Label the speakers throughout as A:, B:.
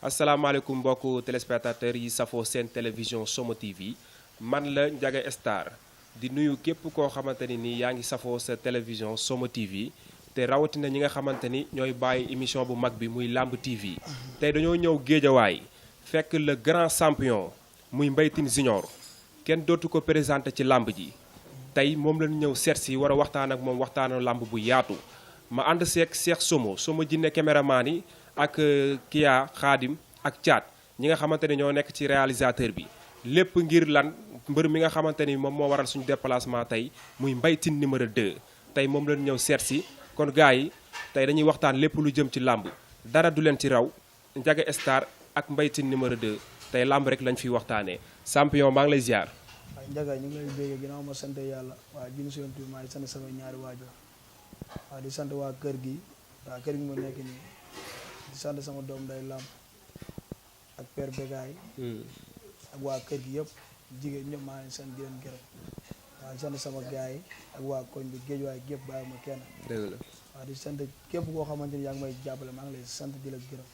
A: asalaamaaleykum mbokku téléspectateurs yi safoo seen télévision Somo TV man la Ndiaga Star di nuyu képp koo xamante ni yaa ngi safoo sa télévision Somo TV te rawatina ñi nga xamante ni ñooy bàyyi émission bu mag bi muy Lamb TV tey dañoo ñëw géejawaay fekk le grand champion muy Mbaye Tine Junior kenn dootu ko présenté ci lamb ji tey moom lañu ñëw seet si war a waxtaan ak moom waxtaanu lamb bu yaatu ma ànd seeg Cheikh Somo jinne caméraman yi ak Kia Khadim ak Thiat ñi nga xamante ni ñoo nekk ci réalisateur bi lépp ngir lan mbër mi nga xamante ni moom moo waral suñu déplacement tey muy Mbaye Tine numéro 2 tey moom lañu ñëw seet si kon gars yi tey dañuy waxtaan lépp lu jëm ci làmb dara du leen ci raw Ndiaga Star ak Mbaye Tine numéro 2 tey làmb rek lañ fiy waxtaanee champion maa ngi lay ziar.
B: waaw Ndiaga ñu ngi lay bégee ginnaaw ma sant yàlla waaw jëm si yoon bi maa ngi sant sama ñaari waajur waaw di sant waa kër gi waaw kër gi ma nekk nii di sant sama doom day làmb ak père Begaay ak waa kër gi yëpp jigéen ñëpp maa ngi sant di leen gërëm waaw di sant sama gars yi ak waa koñ bi géej waay gépp bàyyi ma kenn
A: dëgg la
B: waaw di sant képp koo xamante ni yaa ngi may jàppale maa ngi lay sant di la gërëm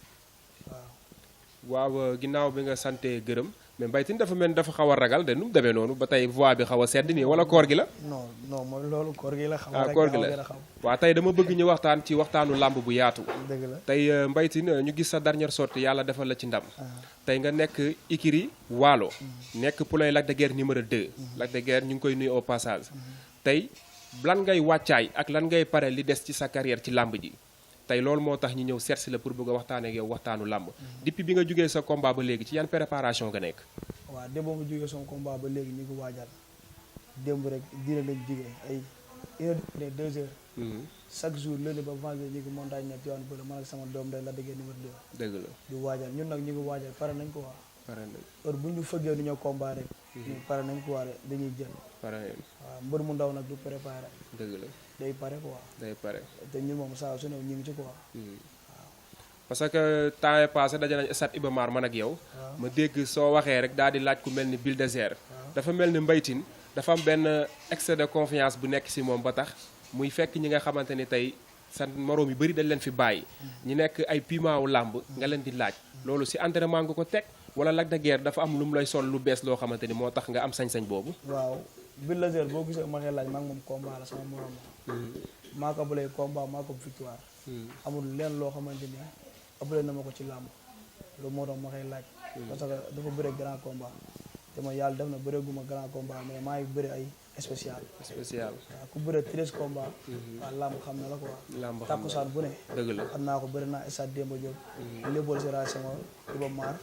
A: waaw ginnaaw bi nga sante gërëm mais Mbaye Tine dafa mel ni dafa xaw a ragal de nu mu demee noonu ba tey voix bi xaw a sedd nii wala koor gi la.
B: non mooy loolu koor gi la.
A: koor gi la waaw tey dama bëgg ñu waxtaan ci waxtaanu làmb bu yaatu.
B: dëgg la
A: tey Mbaye Tine ñu gis sa dernière sortie yàlla defal la ci ndam. tey nga nekk Ikiri Waalo. nekk poulain Lac de Guiers numéro 2. Lac de Guiers ñu ngi koy nuyu au passage. tey lan ngay wàccaay ak lan ngay pare li des ci sa carrière ci làmb ji. tey loolu moo tax ñu ñëw seet si la pour bëgg a waxtaan ak yow waxtaanu làmb depuis bi nga jógee sa combat ba léegi ci yan préparation nga nekk.
B: waaw démb ma jógee sama combat ba léegi ñu ngi waajal démb rek dina lañ jógee ay 1h 2h. chaque jour lundi ba vendredi ñu ngi montagne nekk yoon bële man ak sama doom day la déggee numéro 2.
A: dëgg la
B: di waajal ñun nag ñu ngi waajal pare nañ ko waa.
A: pare nañ
B: heure bu ñu fëggee ni ñoo combat rek. ñu pare nañ ko waa dañuy jël.
A: pare
B: waaw mbër mu ndaw nag du préparé.
A: dëgg la
B: day pare quoi.
A: day pare
B: te ñun moom saa su ne ñu ngi ci quoi.
A: parce que temps est passé daje nañ stade Iba Mar man ak yow. ma dégg soo waxee rek daal di laaj ku mel ni Bulldozer. dafa mel ni Mbaye Tine dafa am benn excès de confiance bu nekk si moom ba tax muy fekk ñi nga xamante ni tey sa moroom yu bëri dañ leen fi bàyyi. ñi nekk ay piment wu làmb nga leen di laaj. loolu si entraînement nga ko teg wala Lac de Guiers dafa am lu mu lay sol lu bees loo xamante ni moo tax nga am sañ-sañ boobu.
B: waaw Bulldozer boo gisee ma koy laaj maa ngi moom combat la sama morom la. maa ko bëlee combat maa ko victoire. amul leen loo xamante ni ëppale na ma ko ci làmb loolu moo tax ma koy laaj. parce que dafa bëre grand combat te ma yàlla def na bëre guma grand combat mais maa ngi bëre ay spécial. waaw ku bëre 13 combat. waaw làmb xam na la quoi.
A: làmb xam na
B: takkusaan bu ne.
A: dëgg la
B: xam naa ko bëri naa stade Demba Diop. Léopold Sédar Senghor Iba Mar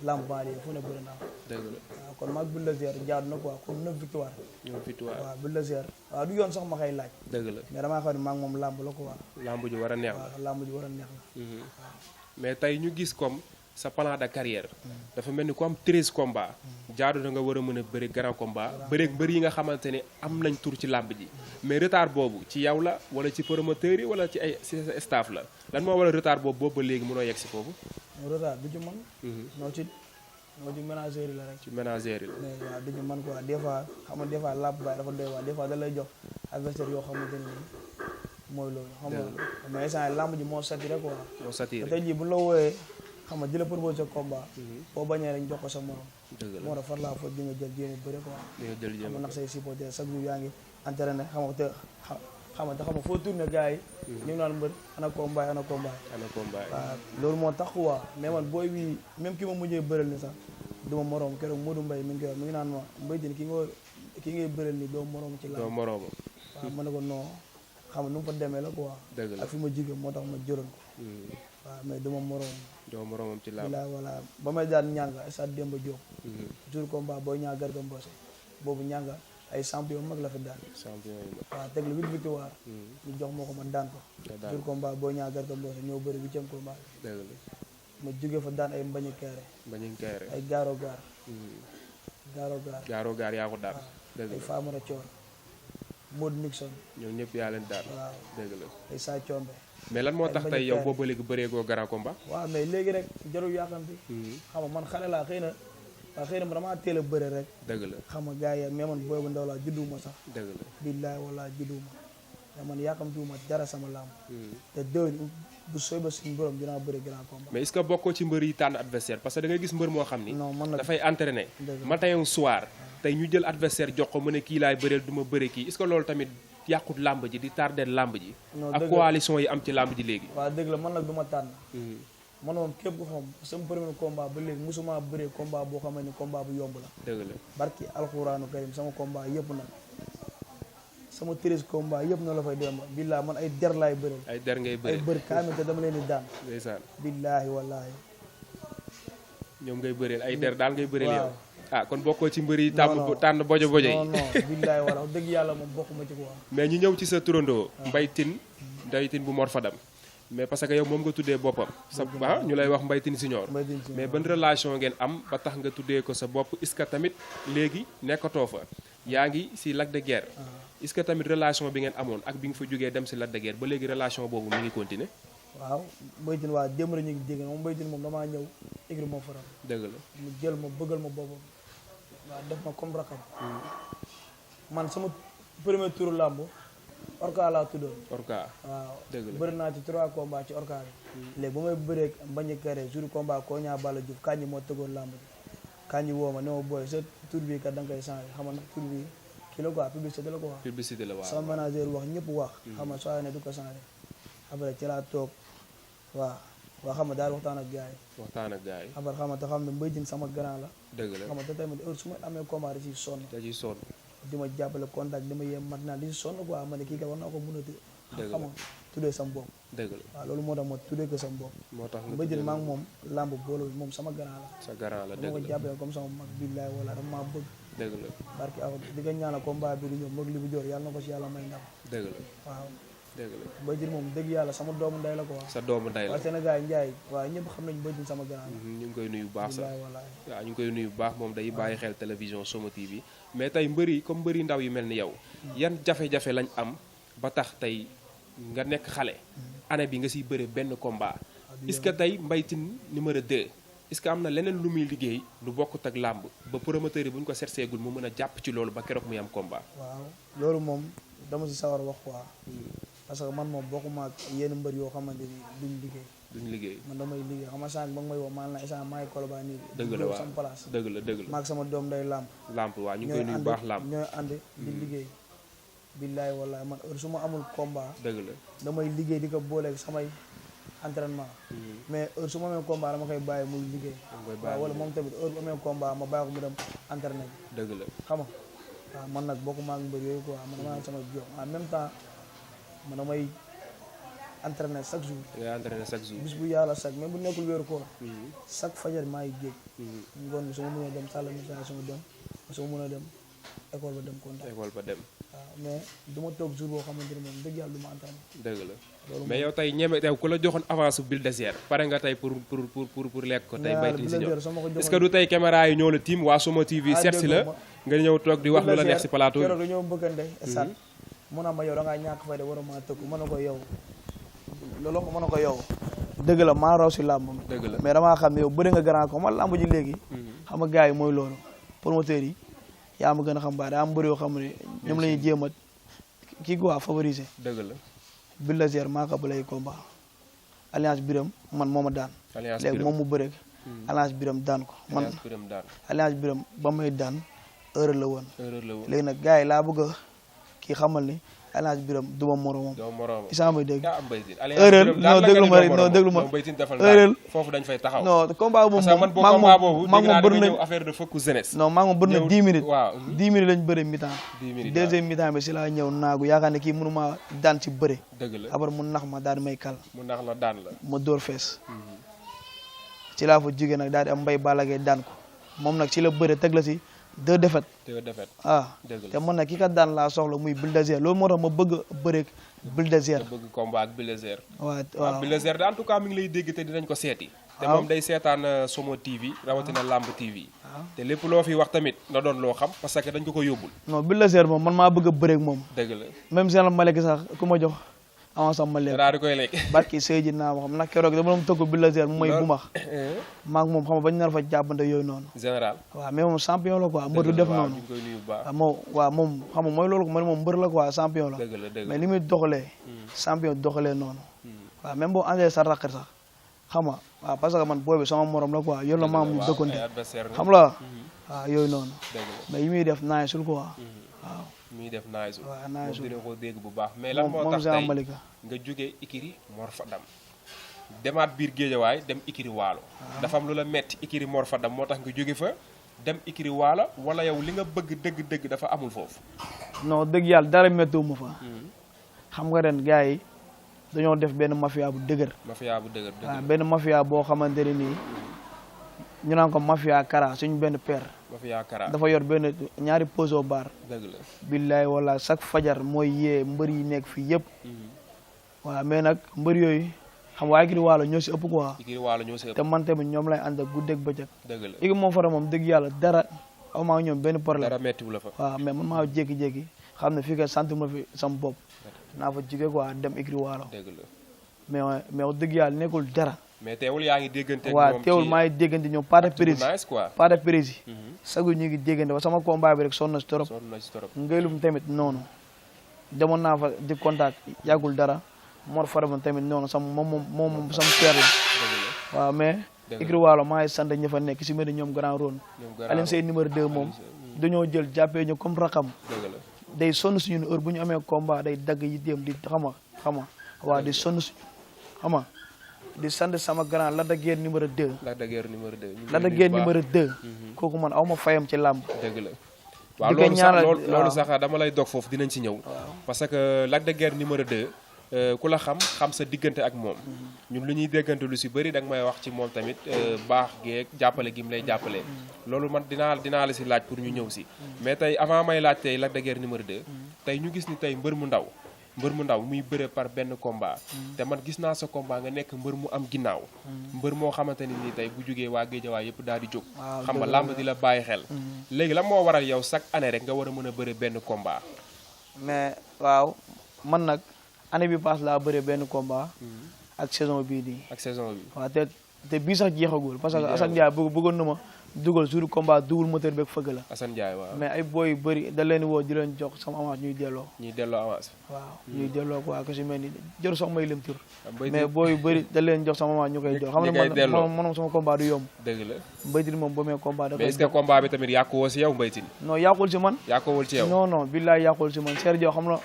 B: làmb banlieue fu ne bëri naa ko.
A: dëgg la
B: waaw kon maag Bulldozer jaadu na quoi comme 9 victoire.
A: 9 victoire
B: waaw Bulldozer waaw du yoon sax ma koy laaj.
A: dëgg la
B: mais damaa xam ne maag moom làmb la quoi.
A: làmb ju war a neex la
B: waaw làmb ji war a neex la.
A: mais tey ñu gis comme sa plan de carrière dafa mel ni ku am 13 combats jaadu na nga war a mën a bëri grand combat bëri mbër yi nga xamante ne am nañ tur ci làmb ji mais retard boobu ci yow la wala ci promoteur yi wala ci ay ci staff la lan moo wala retard boobu ba léegi mënoo yegg si foofu.
B: retard du ci man. noo ci ménagère yi la rek.
A: ci ménagère yi la.
B: mais waaw du ci man quoi des fois xam nga des fois làmb baay dafa doy waar des fois da lay jox adversaire yoo xamante ne mooy loolu. xam nga mais instant làmb ji moo saturé quoi.
A: moo saturé
B: tey jii bu la wooyee xam nga di la proposé combat. boo bañee rek jox ko sa morom.
A: dëgg la
B: moo tax far laa fa di nga jël jéem a bëre quoi.
A: di nga jël jéem a
B: xam nga ndax say supporter chaque jour yaa ngi entraîné xam nga te xam nga foo tourné gars yi. ñu ngi naan mbër ana combat ana combat.
A: ana combat
B: waaw loolu moo tax quoi mais man booy bi même ki ma mujjee bëral ni sax du ma morom keroog Modou Mbaye mi ngi koy wax mi ngi naan ma Mbaye Tine ki ngay bëral ni doo morom ci la.
A: doo morom.
B: waaw ma ne ko non xam nga nu mu fa demee la quoi.
A: dëgg la
B: ak fi ma jigéen moo tax ma jëloon ko. waaw mais du ma morom.
A: doo moromam ci làmb.
B: voilà ba may daan ñànga stade Demba Diop. jour combat booy ñaa Garga Mbossé boobu ñànga ay champion mag la fi daan.
A: champion yi mag.
B: waaw teg la 8 victoire. ñu jox ma ko ma daan ko. jour combat booy ñaa Garga Mbossé ñoo bëri 8e combat.
A: dëgg la
B: ma jóge fa daan ay mbañi keere.
A: mbañi keere
B: ay gaaro gaar.
A: gaaro gaar yaa ko daan. dëgg
B: ay
A: la
B: Famara Coor Modou Nixon.
A: ñoom ñëpp yaa leen daan.
B: waaw
A: dëgg la
B: ay Sa Combe.
A: mais lan moo tax tey yow boobu ba léegi bëreegoo grand combat.
B: waaw mais léegi rek jarul yàqamti. xam nga man xale laa xëy na waaw xëy na man damaa teel a bëre rek.
A: dëgg la
B: xam nga gars yi mais man booy bu ndaw laa judduwuma sax.
A: dëgg la
B: billaay wala judduwuma mais man yàqamtiwuma dara sama làmb. te déwén bu sooy ba suñu borom dinaa bëri grand combat.
A: mais est-ce que bokkoo ci mbër yi tànn adversaire parce que da ngay gis mbër moo xam ni.
B: non man nag
A: dafay entraîner. matin au soir. tey ñu jël adversaire jox ko mu ne kii laay bëreel du ma bëre kii est-ce que loolu tamit yàqut làmb ji di tardeel làmb ji. ak coalition yi am ci làmb ji léegi.
B: waaw dëgg la man nag du ma tànn. man moom képp ko xam sama premier combat ba léegi musuma bëree combat boo xam ne combat bu yomb la.
A: dëgg la
B: barki alxuraanu karim sama combat yëpp nag sama 13 combat yëpp na la fay dem billaahi man ay der laay bëreel.
A: ay der ngay bëreel
B: ay bër kaamil te dama leen di daan.
A: ndeysaan
B: billaahi wallaahi.
A: ñoom ngay bëreel ay der daal ngay bëreel yow.
B: waaw
A: ah kon bokkoo ci mbër yi tànn bojo bojo yi.
B: non non billaahi wallaahi dëgg yàlla moom bokkuma ci quoi.
A: mais ñu ñëw ci sa turandoo. Mbaye Tine bu Mor Fadam. mais parce que yow moom nga tuddee boppam. sa ñu lay wax Mbaye Tine Senior. mais ban relation ngeen am ba tax nga tuddee ko sa bopp est-ce que tamit léegi nekkatoo fa. yaa ngi si Lac de Guiers. est-ce que tamit relation bi ngeen amoon ak bi nga fa jógee dem si Lac de Guiers ba léegi relation boobu mi ngi continuer.
B: waaw Mbaye Tine waaw démb rek ñu ngi dégg moom Mbaye Tine moom damaa ñëw écrit moo faral.
A: dëgg la
B: mu jël ma bëggal ma boppam. waaw def ma comme rakam. man sama premier tour làmb Orca laa tuddoon.
A: Orca
B: waaw
A: dëgg la
B: bëri naa ci 3 combats ci Orca bi. léegi ba may bëree Mbañi Kéré jour combat koo ñaa Balla Diouf Kandji moo tëggoon làmb ji. Kandji woo ma ne ma booy sa tur bi kat da nga koy changé xam nga tur bi kii la quoi publicité la quoi.
A: publicité la waaw
B: sama manager wax ñëpp wax. xam nga soo ne du ko changé. après ci laa toog waaw xam nga daal waxtaan ak gars yi.
A: waxtaan ak gars yi.
B: après xam nga te xam ne Mbaye Tine sama grand la.
A: dëgg la
B: xam nga te tamit heure su ma amee combat da ciy sonn.
A: da ciy sonn.
B: di ma jàppale contact di ma yem mat naa di si sonn quoi ma ne kii kat war naa ko mën a xam nga tuddee sama bopp.
A: dëgg la
B: waaw loolu moo tax ma tuddee ko sama bopp.
A: moo tax nga
B: Mbaye Tine maa ngi moom làmb boole moom sama grand la.
A: sa grand la dëgg la
B: dama ko jàppale comme sama mag billaay wala dama maa bëgg.
A: dëgg la
B: barki aw di nga ñaanal combat bi di ñëw moog li bu joor yàlla na ko si yàlla may ndam.
A: dëgg la
B: waaw
A: dëgg la
B: Mbaye Tine moom dëgg yàlla sama doomu ndey la ko wax.
A: sa doomu ndey la
B: waaw Sénégal Ndiaye waaw ñëpp xam nañu Mbaye Tine sama grand la.
A: ñu ngi koy nuyu bu baax sax
B: billaay walaay.
A: waaw ñu ngi koy nuyu bu baax moom day bàyyi xel télévision Somo TV mais tey mbëri comme mbëri ndaw yu mel ni yow yan jafe-jafe lañ am ba tax tey nga nekk xale année bi nga siy bëre benn combat est-ce que tey Mbaye Tine numéro 2 est-ce que am na leneen lu muy liggéey lu bokkut ak làmb ba promoteur yi bu ñu ko seetseegul mu mën a jàpp ci loolu ba keroog muy am combat.
B: waaw loolu moom dama si sawar wax quoi parce que man moom bokkuma ak yenn mbër yoo xamante ni duñ liggéey.
A: duñ liggéey
B: man damay liggéey xam nga sànq ba nga may woo maa ngi lay maa ngi Colobane nii.
A: dëgg la waaw
B: sama place.
A: dëgg la dëgg la
B: maag sama doom day làmp.
A: làmp waaw ñu ngi koy nuyu bu baax làmp
B: ñooy ànd di liggéey. billaay wallaay man heure su ma amul combat.
A: dëgg la
B: damay liggéey di ko booleeg samay entraînement. mais heure su ma amee combat dama koy bàyyi muy liggéey. waaw wala moom tamit heure bu amee combat ma bàyyi ko mu dem entraîné.
A: dëgg la
B: xam nga waaw man nag bokkuma ak mbër yooyu quoi man dama am sama jox en même temps man damay entraîné chaque jour.
A: ngay entraîné chaque jour.
B: bis bu yàlla chaque même bu nekkul wéeru koor. chaque fajar maa ngi géej. ngoon bi su ma mënee dem salle de musculation dem su ma mën a dem école ba dem contact.
A: école ba dem.
B: waaw mais du ma toog jour boo xamante ne moom dëgg yàlla du ma entraîné.
A: dëgg la mais yow tey ñeme teew ku la joxoon avance bu Bulldozer pare nga tey pour lekk ko tey Mbaye Tine Senior est-ce que du tey caméra yi ñoo la tiim waa Somo TV seet si la nga ñëw toog di wax lu la neex si plateau bi.
B: keroog dañoo bëggante esat mu ne ma yow da ngaa ñàkk fay de war a maa tëkku mën na ko yow loolu ko mën na ko yow dëgg la maa raw si làmb
A: dëgg la
B: mais damaa xam ne yow bëri nga grand ko man làmb ji léegi xam nga gars yi mooy loolu promoteurs yi yaa ma gën a xam baax daa am bëri yoo xam ne ñoom la ñuy jéem a kii quoi favoriser.
A: dëgg la
B: Bulldozer maa ko balay combat alliance biram man moo ma daan léegi moom mu bëre alliance biram daan ko man alliance biram ba may daan heure la woon léegi nag gars yi laa bëgg a kii xamal ni alliance biram duma moromam isa may dégg heure non déglu ma rek non déglu ma heure
A: foofu dañ fay taxaw
B: non combat boobu moom maa moom bëri nañ
A: affaire de focus jeunesse
B: non maa moom bëri na 10 minutes 10 minutes lañ bëri mi-temps deuxième mi-temps bi si laa ñëw naagu yaakaar ne kii mënuma daan ci bëre
A: dëgg la
B: après mu nax ma daal di may kal
A: mu nax la daan la
B: ma dóor fees ci laa fa jógee nag daal di am mbay balagee daan ko moom nag ci la bëre teg la si 2 défaites te man nag ki kat daan laa soxla muy Bulldozer loolu moo tax ma bëgg a bëreeg Bulldozer
A: bëgg combat ak Bulldozer
B: waaw
A: Bulldozer de en tout cas mi ngi lay dégg te dinañ ko seeti te moom day seetaan Somo TV rawatina Lamb TV te lépp loo fi wax tamit na doon loo xam parce que dañ ko yóbbul
B: non Bulldozer moom man maa bëgg a bëreeg moom
A: dëgg la
B: même seen ma lekk sax ku ma jox avance am ma lekk
A: daal di koy lekk
B: barki Seydi naa ma xam nag keroog dama doon tëgg Bulldozer mu may bu max maag moom xam nga bañ nar fa jàppante yooyu noonu
A: général
B: waaw mais moom champion la quoi mbër du def noonu waaw moom xam nga mooy loolu ko man moom mbër la quoi champion la mais li muy doxalee champion doxalee noonu waaw même boo andee sa rakk sax xam nga waaw parce que man booy bi sama morom la quoi yor la maam ñu dëkkante xam la waaw yooyu noonu mais yi muy def naay sul quoi waaw
A: muy def naay sul
B: waaw naay sul
A: dina ko dégg bu baax mais lan moo tax tey nga jógee ikiri Mor Fadam demaat biir Géejawaay dem ikiri Waalo dafa am lu la metti ikiri Mor Fadam moo tax nga jóge fa dem ikiri Waalo wala yow li nga bëgg dëgg-dëgg dafa amul foofu
B: non dëgg yàlla dara méttiwuma fa xam nga ren gars yi dañoo def benn mafia bu dëgër waaw benn mafia boo xamante ne nii ñu naan ko mafia Kara suñu benn père
A: mafia Kara
B: dafa yor benn ñaari poso bar
A: dëgg la
B: billaay wala chaque fajar mooy yee mbër yi nekk fii yëpp waaw mais nag mbër yooyu xam nga ikiri Waalo ñoo si ëpp quoi
A: ikiri Waalo ñoo si ëpp
B: te man tamit ñoom lay ànd ak guddeeg bëccëg
A: dëgg la
B: ikiri Mor Fadam moom dëgg yàlla dara aw maa ñoom benn problème
A: dara méttiwu la fa
B: waaw mais man maa jékki-jékki xam ne fii ka sant ma fi sama bopp naa fa jóge quoi dem ikiri Waalo
A: dëgg la
B: mais wax dëgg yàlla nekkul dara
A: mais teewul yaa ngi déggante ak
B: waaw teewul maa ngi déggante ñoom pas de prési
A: quoi
B: pas de prési sagu ñu ngi déggante ba sama combat bi rek sonn na si trop ngaylum tamit noonu demoon naa fa di contact yàggul dara Mor Fadam tamit noonu sama moom sama père la waaw mais ikiri Waalo maa ngi sant ña fa nekk si mel ni ñoom Grand Rone Alioune Seye numéro 2 moom dañoo jël jàppee ñu comme rakam day sonn suñu heure bu ñu amee combat day dagg yi dem di xama waaw di sonn suñu xama di sant sama grand Lac de Guiers numéro 2
A: Lac de Guiers numéro 2
B: Lac de Guiers numéro 2 kooku man aw ma fayam ci làmb
A: dëgg la waaw loolu sax dama lay dog foofu dinañ ci ñëw parce que Lac de Guiers numéro 2 ku la xam sa diggante ak moom ñun lu ñuy déggante lu si bëri da nga may wax ci moom tamit baax geeg jàppale gi mu lay jàppale loolu man dinaa la si laaj pour ñu ñëw si mais tey avant may laaj tey Lac de Guiers numéro 2 tey ñu gis ni tey mbër mu ndaw muy bëre par benn combat te man gis naa sa combat nga nekk mbër mu am ginnaaw mbër moo xamante ni nii tey bu jógee waa Géejawaay yëpp daal di jóg xam nga làmb di la bàyyi xel léegi lan moo waral yow chaque année rek nga war a mën a bëre benn combat
B: mais waaw man nag année bi passe laa bëre benn combat ak saison bii nii waaw te bii sax jeexagul parce que Assane Ndiaye bëggoon na ma dugal jour combat double moteur beeg fëgg la
A: Assane Ndiaye waaw
B: mais ay booy yu bëri da leen woo di leen jox sama avance ñuy delloo
A: avance
B: waaw ñuy delloo quoi que si mel ni jëru sax may lim tur mais booy yu bëri da leen jox sama avance ñu koy jox xam ne man sama combat du yomb
A: dëgg la
B: mbaytin moom ba mee combat da
A: mais est-ce que combat bi tamit yàquwoo si yow mbaytin
B: non yàqul si man
A: yàquwul ci yow
B: non billaay yàqul si man Seer Diaw xam na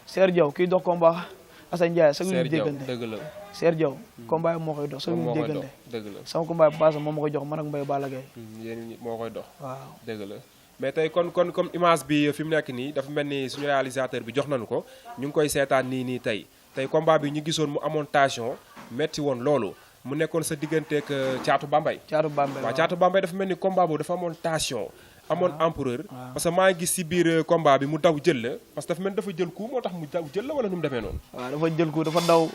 B: Seer Diaw kii dox combat Assane Ndiaye sax ñu déggante
A: dëgg la
B: Seer Diaw combat bi moo koy dox sax ñu déggante
A: dëgg la
B: sama combat bi passé moom ma koy jox man ak Mbaye Balla Gaye
A: yéen moo koy dox
B: waaw
A: dëgg la mais tey kon comme image bi fi mu nekk nii dafa mel ni suñu réalisateur bi jox nañu ko ñu ngi koy seetaan nii tey combat bi ñu gisoon mu amoon tension metti woon loolu mu nekkoon sa digganteeg Caatu Bambay waaw Caatu Bambay dafa mel ni combat boobu dafa amoon tension amoon empereur parce que maa ngi gis si biir combat bi mu daw jël la parce que dafa mel dafa jël coup moo tax mu daw jël la wala nu mu demee noonu
B: waaw dafa jël coup dafa daw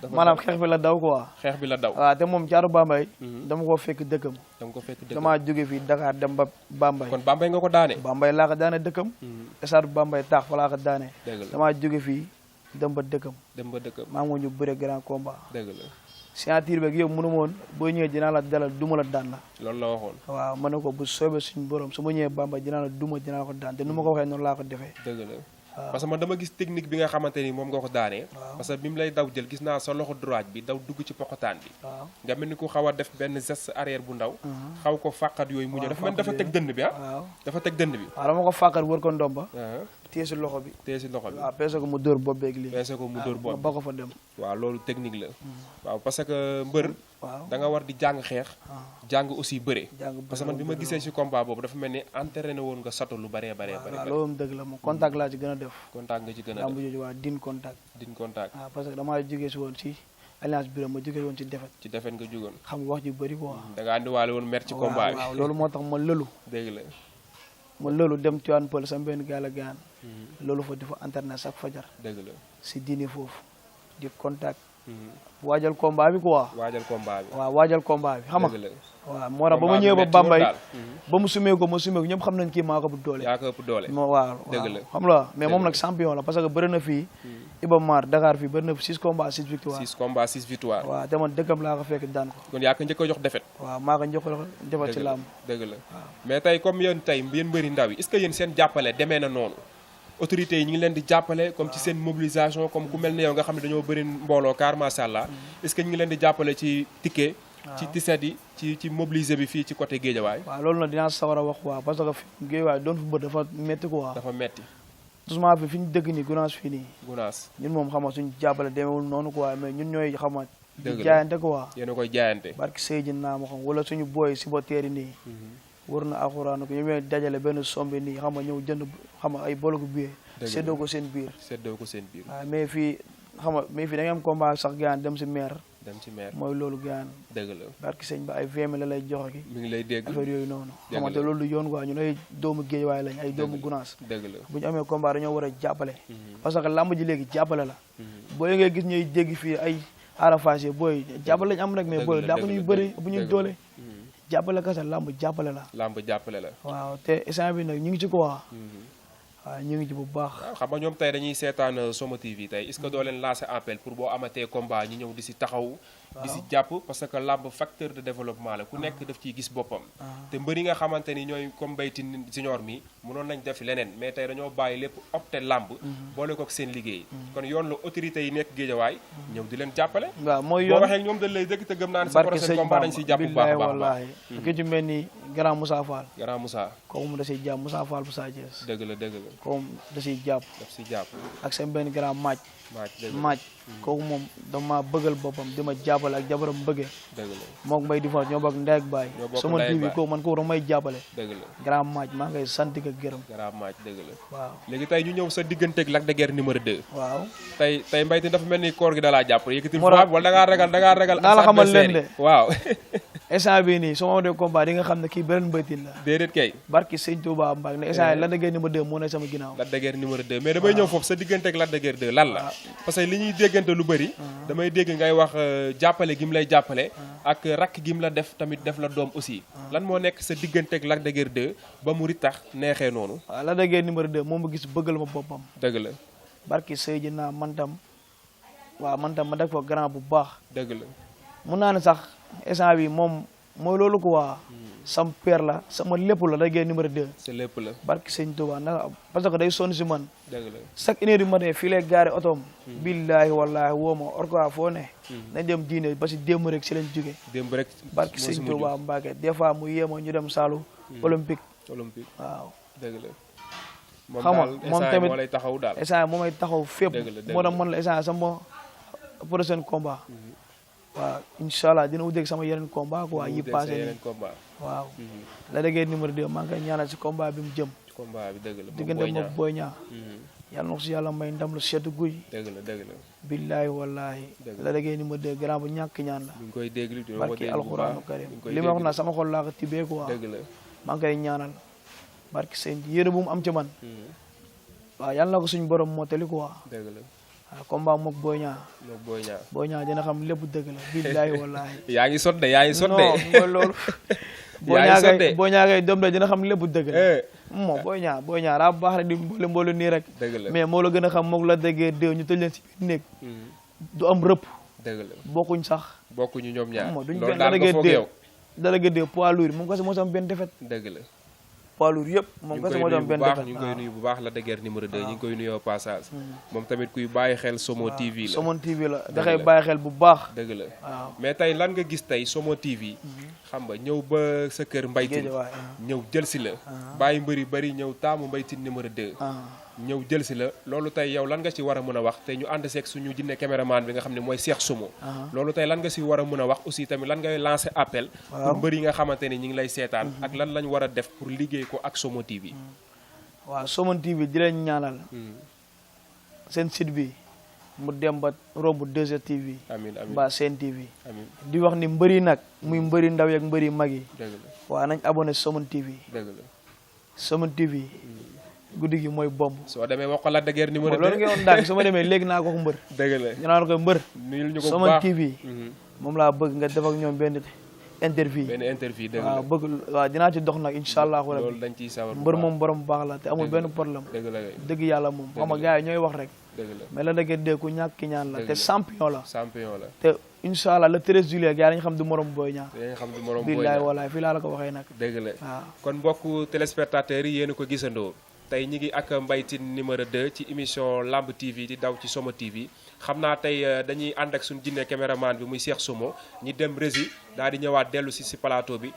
B: maanaam xeex bi la daw quoi
A: xeex bi la daw
B: waaw te moom Caatu Bambay dama ko fekk dëkkam damaa jóge fii Dakar dem ba Bambay
A: kon Bambay nga ko daane
B: Bambay laa ko daane dëkkam stade Bambay taax fa laa ko daane damaa jóge fii dem ba dëkkam maa ngi ñu bëre grand combat
A: dëgg la
B: signature beeg yow mënu ma woon boo ñëwee dinaa la dalal duma la daan la
A: loolu la waxoon
B: waaw ma ne ko bu soobee suñu borom su ma ñëwee Bambay dinaa la duma dinaa ko daan te nu ma ko waxee noonu laa ko defee
A: dëgg la parce que man dama gis technique bi nga xamante ni moom nga ko daanee parce que bi mu lay daw jël gis naa sa loxo droite bi daw dugg ci pokotaan bi nga mel ni ku xaw a def benn geste arrière bu ndaw xaw ko fàqat yooyu mu ñëw dafa mel dafa teg dënd bi dafa teg dënd bi
B: waaw dama ko fàqat wër ko ndomba téye si loxo bi waaw peese ko mu dóor bopp beeg lii
A: peese ko mu dóor bopp
B: ba ko fa dem
A: waaw loolu technique la waaw parce que mbër da nga war di jàng xeex jàng aussi bëre parce que man bi ma gisee si combat boobu dafa mel ni entraîné woon nga sato lu bëree
B: loolu dëgg la moom contact laa ci gën a def
A: contact nga ci gën a def
B: jooju waa din contact waaw parce que damaa jógee si woon si alliance bi ma jógee woon ci defet nga jógoon xam nga wax ji bëri quoi
A: da nga andiwaale woon mer ci combat bi
B: waaw loolu moo tax ma lëlu
A: dëgg la
B: ma lëlu dem Tivaouane Peulh sama benn gaal a gaan loolu fa di fa internet chaque fajar
A: dëgg la
B: si dini foofu di contact waajal combat bi quoi waaw waajal combat bi xam nga waaw moo tax ba ma ñëwee ba Bambay ba mu sumee ko ñëpp xam nañ kii maa ko ëpp doole
A: yaa ko ëpp doole
B: waaw xam la mais moom nag champion la parce que bëri na fii Iba Mar Dakar fii bëri na 6 combats 6 victoires
A: 6 combats 6 victoires
B: waaw te man dëkkam laa ko fekk daan ko
A: kon yaa ko njëkk a jox defet
B: waaw maa ko njëkk a jox defet ci làmb
A: dëgg la mais tey comme yéen mbëri ndaw yi est-ce que yéen seen jàppale demee na noonu autorités yi ñu ngi leen di jàppale comme ci seen mobilisation comme ku mel ne yow nga xam ne dañoo bëri mbooloo car macha allah est-ce que ñu ngi leen di jàppale ci ticket ci tiset yi ci mobiliser bi fii ci côté Guédiawaye
B: waaw loolu nag dinaa sawar a wax quoi parce que fi Guédiawaye doon fi bët dafa métti quoi
A: dafa metti
B: doucement fi ñu dëkk nii Gunaas fii nii
A: Gunaas
B: ñun moom xam nga suñu jàppale demeewul noonu quoi mais ñun ñooy xam nga
A: dëgg
B: di
A: la
B: jaayante quoi
A: yéen a koy jaayante
B: barki Seydina ma xam wala suñu booy si ba teeri nii war na alxuraan ko ñu ñooy dajale benn sombi nii xam nga ñëw jënd xam nga ay bologu billet séddoo ko seen biir waaw mais fii xam nga mais fii da nga am combat sax gaan dem si maire mooy loolu gaan
A: dëgg la
B: barki sëñ ba ay 20 000 la lay joxe ki
A: mi ngi lay dégg
B: affaire yooyu noonu xamante loolu du yoon quoi ñun ay doomu Guédiawaye lañ ay doomu Gunaas
A: dëgg la
B: bu ñu amee combat dañoo war a jàppale parce que lamb ji léegi jàppale la booy ngay gis ñuy dégg fii ay arafage booy jàppale lañ am rek mais booy daa ko ñuy bëri bu ñuy doole jàppale kese lamb jàppale la waaw te instant bi nag ñu ngi ci quoi waaw ñu ngi ci bu baax
A: xam nga ñoom tey dañuy seetaan Somo TV tey est-ce que doo leen lancer appel pour boo amatee combat ñi ñëw di si taxaw di si jàpp parce que làmb facteur de développement la ku nekk daf ciy gis boppam te mbëri nga xamante ni ñooy comme Mbaye Tine Junior mi mënoon nañ def leneen mais tey dañoo bàyyi lépp opté làmb boole ko ak seen liggéey kon yoon la autorité yi nekk Géejawaay ñëw di leen jàppale
B: waaw mooy yoon
A: boo waxee ñoom dañ lay dëgg te gëm naa ne sa prochain combat dañ siy jàpp bu baax a baax
B: ki ci mel ni grand Moussa Fall
A: grand Moussa
B: kooku mu da siy jàpp Moussa Fall bu Sa Thiès
A: dëgg la
B: kooku da siy jàpp
A: daf si jàpp
B: ak seen benn grand maaj kooku moom dama bëggal boppam di ma jàppale ak jabaram bëggee mook Mbaye di fa ñoo bokk ndey ak baay Somo TV kooku man kooku dama may jàppale grand maaj maa ngay sant ak gërëm
A: grand maaj dëgg la
B: waaw
A: léegi tey ñu ñëw sa digganteeg Lac de Guiers numéro 2
B: waaw
A: tey Mbaye Tine dafa mel ni koor gi dalaa jàpp yëkkatil wala da ngaa ragal
B: naa la xamal leen de
A: waaw
B: instant bii nii su ma dee combat di nga xam ne kii beneen Mbaye Tine la
A: déedéet kay
B: barki Sëñ Touba Mbacke ne instant Lac de Guiers numéro 2 moo ne sama ginnaaw
A: Lac de Guiers numéro 2 mais damay ñëw foofu sa digganteeg Lac de Guiers 2 lan la parce que li ñuy déggante lu bëri damay dégg ngay wax jàppale gi mu lay jàppale ak rakk gi mu la def tamit def la doom aussi lan moo nekk sa digganteeg Lac de Guiers 2 ba mu ritax neexee noonu
B: waaw Lac de Guiers numéro 2 moom ma gis bëggal ma boppam
A: dëgg la
B: barki Seydina man tam ma def ko grand bu baax
A: dëgg la
B: mun naa ne sax instant bi moom mooy loolu quoi sam père la sama lépp la Lac de Guiers numéro 2
A: sa lépp la
B: barki Sëñ Touba ndax parce que day sonn si man
A: dëgg la
B: chaque une heure du matin fii lay gaari otoom billaahi wallaahi woo ma orga foo ne nañ dem diine ba si démb rek si lañ jóge
A: démb rek
B: barki Sëñ Touba Mbacke des fois mu yéema ñu dem saalu olympique waaw
A: dëgg la
B: xam nga moom tamit
A: moo lay taxaw daal
B: instant moo may taxaw fépp moo tax man la instant sama prochain combat waaw incha allah dina wuteeg sama yeneen combat quoi yi passé nii waaw Lac de Guiers numéro 2 maa ngi koy ñaanal si combat bi mu jëm
A: combat bi dëgg la
B: diggante moom Boy Niang yàlla na ko si yàlla may ndam lu seddu guy
A: dëgg la
B: billaahi wallaahi Lac de Guiers numéro 2 grand bu ñàkk ñaan la
A: mi ngi koy déglu
B: barki alxuraanu karim li ma wax na sama xol laa ko tibbee quoi
A: dëgg la
B: maa ngi koy ñaanal barki seen yéene bu mu am ci man waaw yàlla na ko suñu borom mottali quoi
A: dëgg la
B: waaw combat mook Boy Niang Boy Niang dina xam lépp dëgg la billaahi wallaahi
A: yaa ngi sot de
B: non mooy loolu Boy Niang kay doom de dina xam lépp dëgg la moom Boy Niang daa baax rek di mboolu nii rek mais moo la gën a xam mook Lac de Guiers 2 ñu tëj leen si biir néeg du am rëpp
A: dëgg la
B: bokkuñ sax
A: bokkuñu ñoom ñaar
B: duñ
A: loolu
B: benn
A: daal nga foog yow
B: Lac de Guiers 2 poids lourd moom kese moo sam benn defet
A: dëgg la
B: poids lourd yëpp moom kese moo sam benn defet
A: ñu ngi koy nuyu bu baax Lac de Guiers numéro 2 ñu ngi koy nuyoo passage moom tamit kuy bàyyi xel Somo TV la
B: Somo TV la da koy bàyyi xel bu baax
A: dëgg la
B: waaw
A: mais tey lan nga gis tey Somo TV xam nga ñëw ba sa kër Mbaye Tine ñëw jël si la bàyyi mbëri bari ñëw taamu Mbaye Tine numéro 2 ñëw jël si la loolu tey yow lan nga si war a mën a wax te ñu ànd seeg suñu jinne caméraman bi nga xam ne mooy Cheikh Somo loolu tey lan nga si war a mën a wax aussi tamit lan ngay lancer appel pour mbëri yi nga xamante ne ñi ngi lay seetaan ak lan lañ war a def pour liggéey ko ak Somo TV
B: waaw Somo TV di leen ñaanal seen site bi mu dem ba romb 2STV
A: amiin amiin
B: ba Sen TV
A: amiin
B: di wax ni mbëri nag muy mbëri ndaw yeeg mbëri mag yi
A: dëgg la
B: waaw nañ abonné Somo TV
A: dëgg la
B: Somo TV guddi gi mooy bomb
A: soo demee wax ko Lac de Guiers numéro 2
B: loolu nga woon daal su ma demee léegi naa ko mbër
A: dëgg la
B: ñu naan ko mbër
A: nuyul ñu ko bu
B: Somo
A: baax
B: TV moom laa bëgg nga def ak ñoom benn interview
A: dëgg la
B: waaw bëgg waaw dinaa ci dox nag incha allah
A: loolu dañ ciy sawar
B: mbër moom borom baax la te amul benn problème
A: dëgg la
B: dëgg yàlla moom xam nga gars yi ñooy wax rek
A: dëgg la
B: mais Lac de Guiers 2 ku ñàkk ki ñaan la te champion la te incha allah le 13 juillet gars yi dañu xam du morom Boy Niang
A: dañu xam du morom Boy Niang
B: billaay walaay fii laa la ko waxee nag
A: dëgg la
B: waaw
A: kon mbokku téléspectateurs yi yéen a ko gisandoo tey ñi ngi ak Mbaye Tine numéro 2 ci émission Lamb TV di daw ci Somo TV xam naa tey dañuy ànd ak suñu jinne caméraman bi muy Cheikh Somo ñi dem rési daal di ñëwaat dellu si plateau bi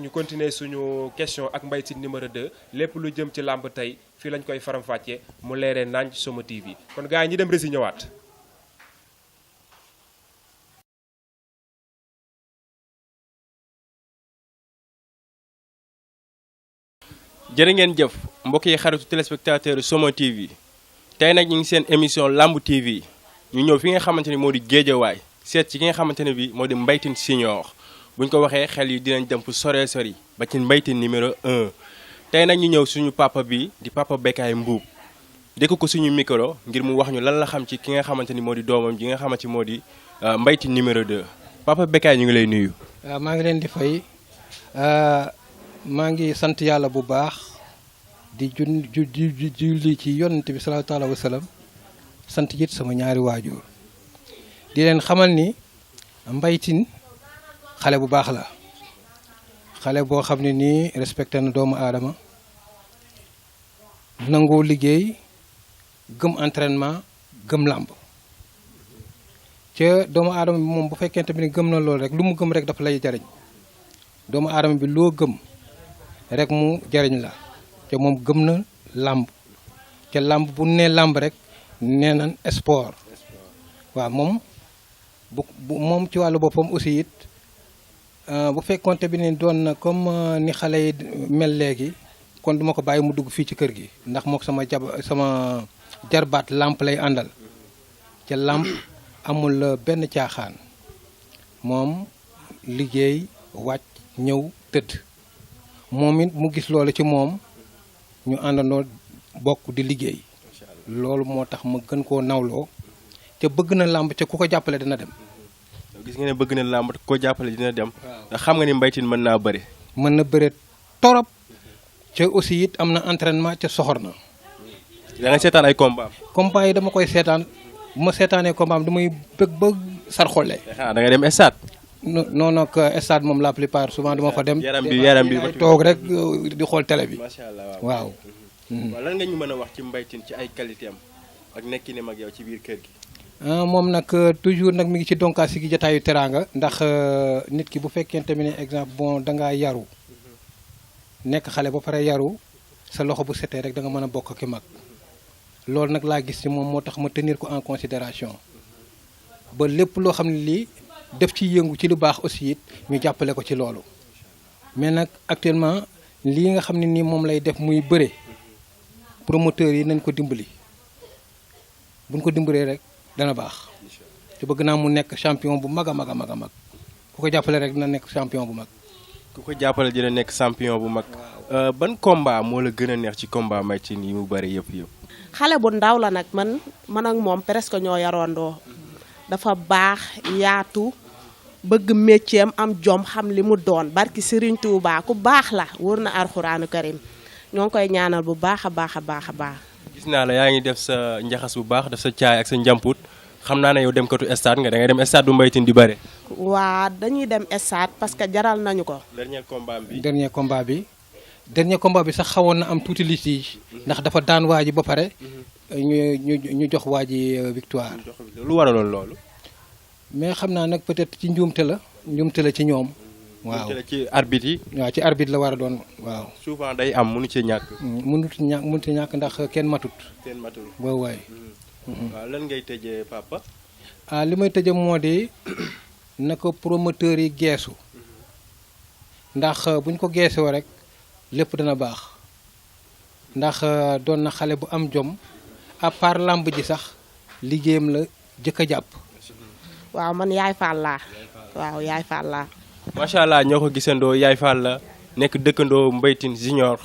A: ñu continuer suñu question ak Mbaye Tine numéro 2 lépp lu jëm ci làmb tey fii lañ koy faram-fàccee mu leeree naañ ci Somo TV kon gars yi ñi dem rési ñëwaat.
C: jërë ngeen jëf mbokk yi xaritu téléspectateur Somo TV tey nag ñu ngi seen émission Lamb TV ñu ñëw fi nga xamante ni moo di Géejawaay seet ci ki nga xamante ne bi moo di Mbaye Tine Senior bu ñu ko waxee xel yi dinañ dem fu sore sori ba ci Mbaye Tine numéro 1 tey nag ñu ñëw suñu papa bi di papa Bécaye Mbuub dégg ko suñu micro ngir mu wax ñu lan la xam ci ki nga xamante ni moo di doomam ji nga xamante ni moo di Mbaye Tine numéro 2 papa Bécaye ñu ngi lay nuyu.
D: waaw maa ngi leen di fay maa ngi sant yàlla bu baax di julli ci yonent bi sallallahu alayhi wa sallam sant it sama ñaari waajur di leen xamal ni Mbaye Tine xale bu baax la xale boo xam ne nii respecté na doomu aadama nangoo liggéey gëm entraînement gëm làmb ca doomu aadama bi moom bu fekkente bi ni gëm na loolu rek lu mu gëm rek dafa lay jariñ doomu aadama bi loo gëm rek mu jariñ la te moom gëm na làmb te làmb bu nee làmb rek nee na sport waaw moom moom ci wàllu boppam aussi it bu fekkonte bi ni doon na comme ni xale yi mel léegi kon duma ko bàyyi mu dugg fii ci kër gi ndax mook sama jarbaat làmp lay àndal te làmp amul benn caaxaan moom liggéey wàcc ñëw tëdd moom it mu gis loolu ci moom ñu àndandoo bokk di liggéey loolu moo tax ma gën koo nawloo te bëgg na làmb te ku ko jàppale dina dem.
C: gis nga ne bëgg na làmb ko jàppale dina dem. ndax xam nga ni Mbaye Tine mën naa bëri.
D: mën na bëre torop te aussi it am na entraînement ca soxor na.
C: da nga seetaan ay combat.
D: combat yi dama koy seetaan bu ma seetaanee combat am damay bëgg ba sar xolle.
C: da nga dem stade.
D: non non stade moom la plupart souvent dama fa dem.
C: yaram bi
D: toog rek di xool télé bi.
C: macha allah
D: waaw.
C: waaw lan nga ñu mën a wax ci Mbaye Tine ci ay qualité am ak nekkinam ak yow ci biir kër gi.
D: moom nag toujours nag mi ngi ci donkaas gi jotaayu teraanga ndax nit ki bu fekkente ne exemple bon da ngaa yaru nekk xale ba pare yaru sa loxo bu setee rek da nga mën a bokk ki mag loolu nag laa gis ci moom moo tax ma tenir ko en considération ba lépp loo xam ne lii def ci yëngu ci lu baax aussi it ñu jàppale ko ci loolu mais nag actuellement lii nga xam ne nii moom lay def muy bëre promoteurs yi nañ ko dimbali buñ ko dimbalee rek dana baax te bëgg naa mu nekk champion bu mag a mag a mag a mag ku ko jàppale rek dina nekk champion bu mag.
C: ku ko jàppale dina nekk champion bu mag. ban combat moo la gën a neex ci combat Mbaye Tine yi mu bëri yëpp.
E: xale bu ndaw la nag man ak moom presque ñoo yarondoo dafa baax yaatu bëgg métier am jom xam li mu doon barki Serigne Touba ku baax la wóor na Alxuraanu Karim ñoo ngi koy ñaanal bu baax a baax a baax a baax.
C: gis naa la yaa ngi def sa njaxas bu baax def sa caay ak sa njamput xam naa ne yow dem katu stade nga da ngay dem stade bu Mbaye Tine di bëre.
E: waa dañuy dem stade parce que jaral nañu ko.
C: dernier
D: combat bi sax xawoon na am tuuti litige ndax dafa daan waa ji ba pare ñu jox waa ji victoire.
C: lu waraloon loolu.
D: mais xam naa nag peut-être ci njuumte la ci ñoom. waaw
C: ci arbitre yi.
D: waaw ci arbitre la war a doon waaw.
C: souvent day am mënu ci ñàkk.
D: mënut ci ñàkk ndax kenn matut. waaw waay.
C: waaw lan ngay tëjee papa.
D: li may tëjee moo di na ko promoteurs yi geesu ndax buñ ko geesoo rek lépp dana baax ndax doon na xale bu am jom à part làmb ji sax liggéeyam la jëkk a jàpp.
E: waaw man yaay Fall laa waaw yaay Fall laa.
C: macha allah ñoo ko gisandoo yaay Fall la nekk dëkkandoo Mbaye Tine Junior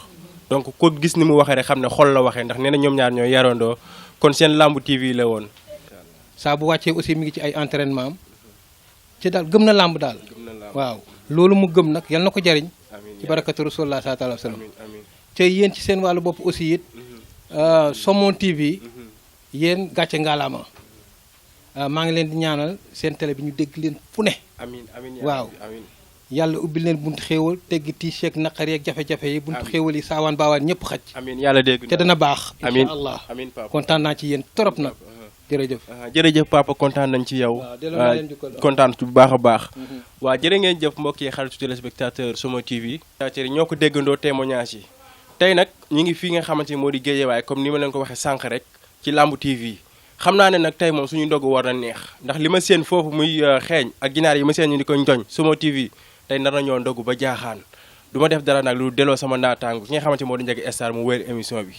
C: donc ko gis ni mu waxee rek xam ne xol la waxee ndax nee na ñoom ñaar ñooy yarandoo kon seen Lamb TV la woon.
D: saa bu wàccee aussi mi ngi ci ay entraînement am ci daal gëm na làmb daal. waaw loolu mu gëm nag yal na ko jariñ ci barakatu rasulullah sallallahu alayhi wa sallam. te yéen ci seen wàllu bopp aussi it Somo TV yéen gàcce ngaalaama maa ngi leen di ñaanal seen télé bi ñu dégg leen fu ne.
C: amiin amiin
D: waaw yàlla ubbil leen buntu xéewal teggi tiiseeg naqar yeeg jafe-jafe yi buntu xéewal yi saawaan baawaan ñëpp xaj
C: amiin yàlla dégg
D: te dana baax
C: amiin
D: incha allah
C: amiin papa
D: kontaan naa ci yéen trop nag jërëjëf
C: jërëjëf papa kontaan nañ ci yow kontaan bu baax a baax waa jërë ngeen jëf mbokk yi xaritu téléspectateur Somo TV yi ñoo ko déggandoo témoignage yi tey nag ñu ngi fii nga xamante ni moo di Géejawaay comme ni ma leen ko waxee sànq rek ci Lamb TV xam naa ne nag tey moom suñu ndogu war na neex ndax li ma seen foofu muy xeeñ ak ginaar yi ma seen ñu di ko njoñ Somo TV tey nar nañoo ndogu ba jaaxaan du ma def dara nag lu delloo sama naataangu ki nga xamante moo di Ndiaga Star mu wéer émission bi